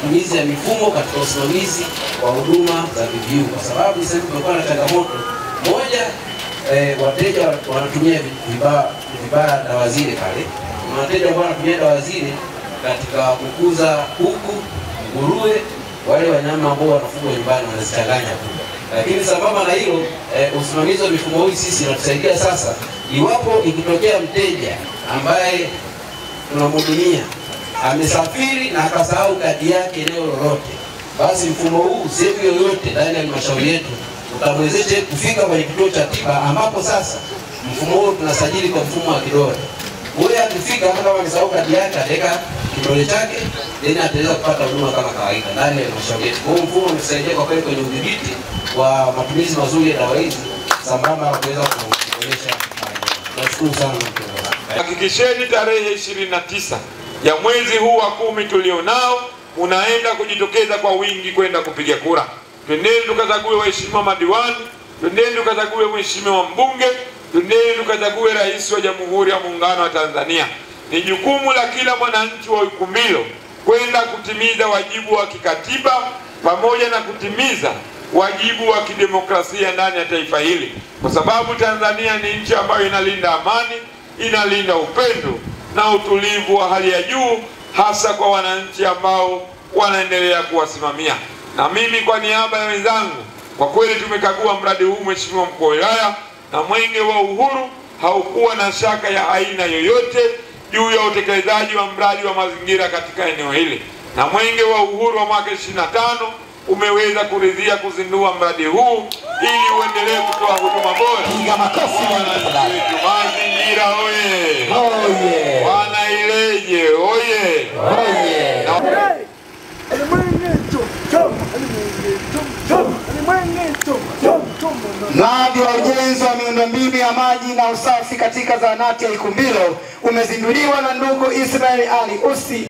matumizi ya mifumo katika usimamizi wa huduma za VVU, kwa sababu sasa tumekuwa na changamoto moja, wateja wanatumia vibaya dawa zile pale. Kuna wateja ambao wanatumia dawa zile katika kukuza kuku, nguruwe, wale wanyama ambao wanafugwa nyumbani wanazichanganya tu. Lakini sambamba na hilo, usimamizi wa mifumo hii sisi unatusaidia sasa, iwapo ikitokea mteja ambaye tunamhudumia amesafiri na akasahau kadi yake eneo lolote, basi mfumo huu sehemu yoyote ndani ya halmashauri yetu utamwezesha kufika kwenye kituo cha tiba, ambapo sasa mfumo huu tunasajili kwa mfumo wa kidole. Wewe akifika hata kama amesahau kadi yake, ataweka kidole chake, then ataweza kupata huduma kama kawaida ndani ya halmashauri yetu. Kwa hiyo mfumo umesaidia kwa kweli kwenye udhibiti wa matumizi mazuri ya dawa hizi, sambamba na kuweza kuboresha. Nashukuru sana mkiongozi. Hakikisheni tarehe 29 ya mwezi huu wa 10 tulionao unaenda kujitokeza kwa wingi kwenda kupiga kura. Twendeni tukachague waheshimiwa madiwani, twendeni tukachague mheshimiwa mbunge, twendeni tukachague rais wa Jamhuri ya Muungano wa Tanzania. Ni jukumu la kila mwananchi wa Ikumbilo kwenda kutimiza wajibu wa kikatiba pamoja na kutimiza wajibu wa kidemokrasia ndani ya taifa hili, kwa sababu Tanzania ni nchi ambayo inalinda amani, inalinda upendo na utulivu wa hali ya juu, hasa kwa wananchi ambao wanaendelea kuwasimamia. Na mimi kwa niaba ya wenzangu, kwa kweli tumekagua mradi huu Mheshimiwa Mkuu wa Wilaya, na Mwenge wa Uhuru haukuwa na shaka ya aina yoyote juu ya utekelezaji wa mradi wa mazingira katika eneo hili, na Mwenge wa Uhuru wa mwaka 25 umeweza kuridhia kuzindua mradi huu ili uendelee kutoa huduma bora. Piga makofi Mazingira oye! Oye! Wanaileje oye! Oye! Mradi wa ujenzi wa miundombinu ya maji na usafi katika zahanati ya Ikumbilo umezinduliwa na ndugu Ismail Ali Usi,